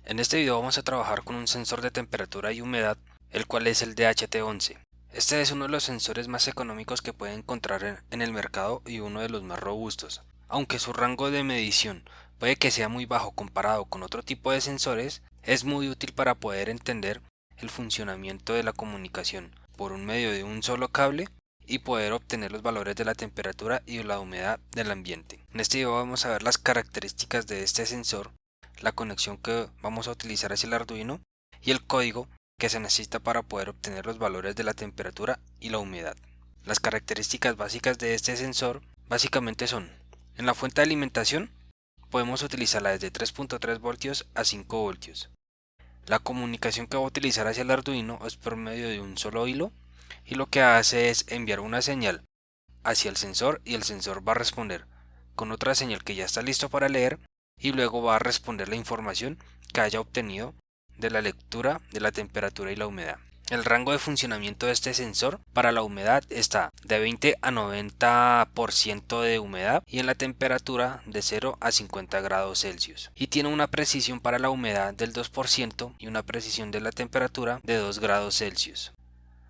En este video vamos a trabajar con un sensor de temperatura y humedad, el cual es el DHT11. Este es uno de los sensores más económicos que puede encontrar en el mercado y uno de los más robustos. Aunque su rango de medición puede que sea muy bajo comparado con otro tipo de sensores, es muy útil para poder entender el funcionamiento de la comunicación por un medio de un solo cable y poder obtener los valores de la temperatura y de la humedad del ambiente. En este video vamos a ver las características de este sensor, la conexión que vamos a utilizar hacia el Arduino y el código que se necesita para poder obtener los valores de la temperatura y la humedad. Las características básicas de este sensor básicamente son: en la fuente de alimentación podemos utilizarla desde 3.3 voltios a 5 voltios. La comunicación que va a utilizar hacia el Arduino es por medio de un solo hilo y lo que hace es enviar una señal hacia el sensor y el sensor va a responder con otra señal que ya está listo para leer y luego va a responder la información que haya obtenido de la lectura de la temperatura y la humedad. El rango de funcionamiento de este sensor para la humedad está de 20 a 90% de humedad y en la temperatura de 0 a 50 grados Celsius. Y tiene una precisión para la humedad del 2% y una precisión de la temperatura de 2 grados Celsius.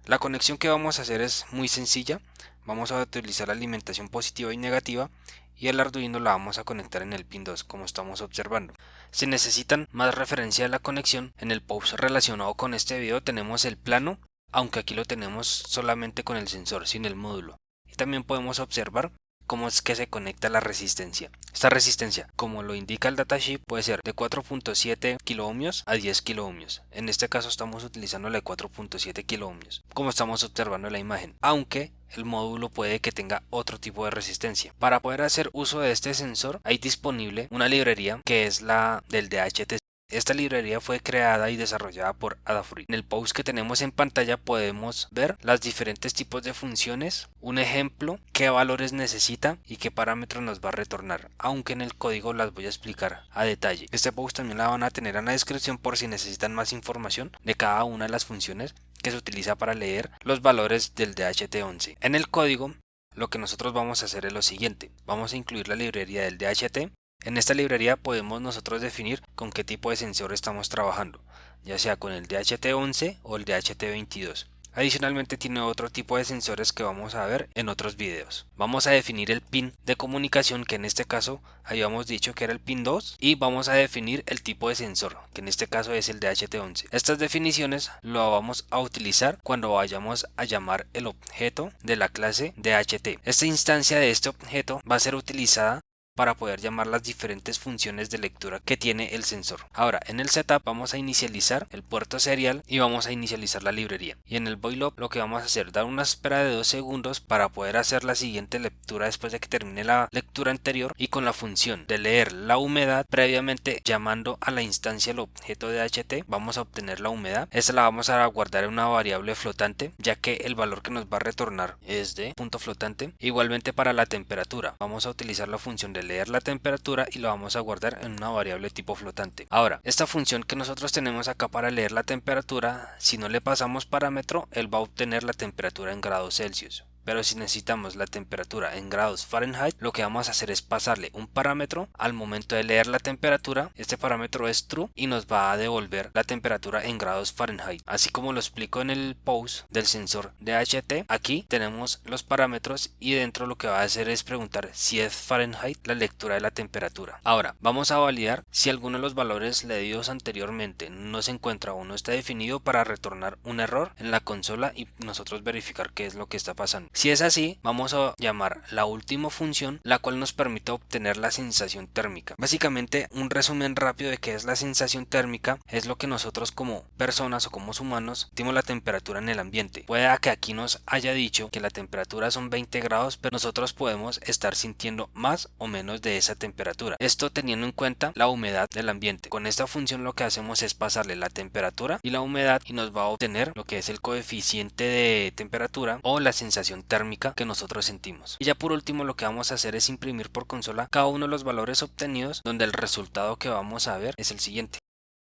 La conexión que vamos a hacer es muy sencilla. Vamos a utilizar la alimentación positiva y negativa y el Arduino la vamos a conectar en el pin 2 como estamos observando. Si necesitan más referencia de la conexión, en el post relacionado con este video tenemos el plano, aunque aquí lo tenemos solamente con el sensor, sin el módulo. Y también podemos observar cómo es que se conecta la resistencia. Esta resistencia, como lo indica el datasheet, puede ser de 4.7 kiloohmios a 10 kiloohmios. En este caso estamos utilizando la de 4.7 kiloohmios, como estamos observando en la imagen, aunque el módulo puede que tenga otro tipo de resistencia. Para poder hacer uso de este sensor hay disponible una librería que es la del DHT. Esta librería fue creada y desarrollada por Adafruit. En el post que tenemos en pantalla podemos ver los diferentes tipos de funciones, un ejemplo, qué valores necesita y qué parámetros nos va a retornar, aunque en el código las voy a explicar a detalle. Este post también la van a tener en la descripción por si necesitan más información de cada una de las funciones que se utiliza para leer los valores del DHT11. En el código lo que nosotros vamos a hacer es lo siguiente: vamos a incluir la librería del DHT. En esta librería podemos nosotros definir con qué tipo de sensor estamos trabajando, ya sea con el DHT11 o el DHT22. Adicionalmente tiene otro tipo de sensores que vamos a ver en otros videos. Vamos a definir el pin de comunicación, que en este caso habíamos dicho que era el pin 2, y vamos a definir el tipo de sensor, que en este caso es el DHT11. Estas definiciones lo vamos a utilizar cuando vayamos a llamar el objeto de la clase DHT. Esta instancia de este objeto va a ser utilizada para poder llamar las diferentes funciones de lectura que tiene el sensor. Ahora, en el setup vamos a inicializar el puerto serial y vamos a inicializar la librería. Y en el void up lo que vamos a hacer, dar una espera de 2 segundos para poder hacer la siguiente lectura después de que termine la lectura anterior, y con la función de leer la humedad previamente llamando a la instancia el objeto de DHT vamos a obtener la humedad. Esta la vamos a guardar en una variable flotante, ya que el valor que nos va a retornar es de punto flotante. Igualmente para la temperatura vamos a utilizar la función de leer la temperatura y lo vamos a guardar en una variable tipo flotante. Ahora, esta función que nosotros tenemos acá para leer la temperatura, si no le pasamos parámetro, él va a obtener la temperatura en grados Celsius. Pero si necesitamos la temperatura en grados Fahrenheit, lo que vamos a hacer es pasarle un parámetro al momento de leer la temperatura. Este parámetro es true y nos va a devolver la temperatura en grados Fahrenheit. Así como lo explico en el post del sensor DHT, aquí tenemos los parámetros y dentro lo que va a hacer es preguntar si es Fahrenheit la lectura de la temperatura. Ahora vamos a validar si alguno de los valores leídos anteriormente no se encuentra o no está definido para retornar un error en la consola y nosotros verificar qué es lo que está pasando. Si es así, vamos a llamar la última función, la cual nos permite obtener la sensación térmica. Básicamente, un resumen rápido de qué es la sensación térmica es lo que nosotros como personas o como humanos sentimos la temperatura en el ambiente. Puede que aquí nos haya dicho que la temperatura son 20 grados, pero nosotros podemos estar sintiendo más o menos de esa temperatura. Esto teniendo en cuenta la humedad del ambiente. Con esta función lo que hacemos es pasarle la temperatura y la humedad y nos va a obtener lo que es el coeficiente de temperatura o la sensación térmica que nosotros sentimos. Y ya por último lo que vamos a hacer es imprimir por consola cada uno de los valores obtenidos, donde el resultado que vamos a ver es el siguiente.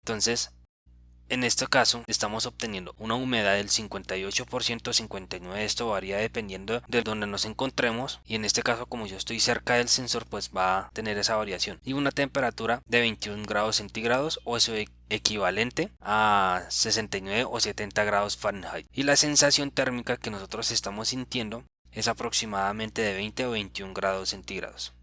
Entonces En este caso estamos obteniendo una humedad del 58%, 59%, esto varía dependiendo de donde nos encontremos, y en este caso como yo estoy cerca del sensor pues va a tener esa variación, y una temperatura de 21 grados centígrados o eso equivalente a 69 o 70 grados Fahrenheit, y la sensación térmica que nosotros estamos sintiendo es aproximadamente de 20 o 21 grados centígrados.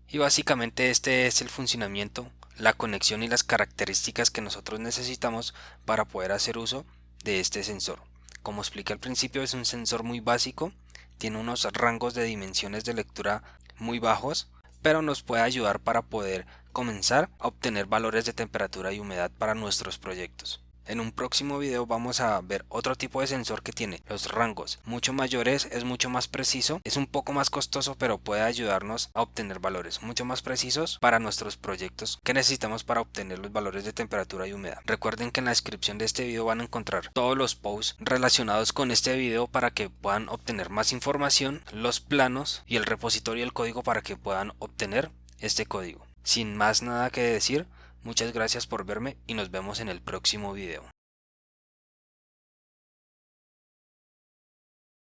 Y básicamente este es el funcionamiento, la conexión y las características que nosotros necesitamos para poder hacer uso de este sensor. Como expliqué al principio, es un sensor muy básico, tiene unos rangos de dimensiones de lectura muy bajos, pero nos puede ayudar para poder comenzar a obtener valores de temperatura y humedad para nuestros proyectos. En un próximo video vamos a ver otro tipo de sensor que tiene los rangos mucho mayores, es mucho más preciso, es un poco más costoso, pero puede ayudarnos a obtener valores mucho más precisos para nuestros proyectos que necesitamos para obtener los valores de temperatura y humedad. Recuerden que en la descripción de este video van a encontrar todos los posts relacionados con este video para que puedan obtener más información, los planos y el repositorio del código para que puedan obtener este código. Sin más nada que decir, muchas gracias por verme y nos vemos en el próximo video.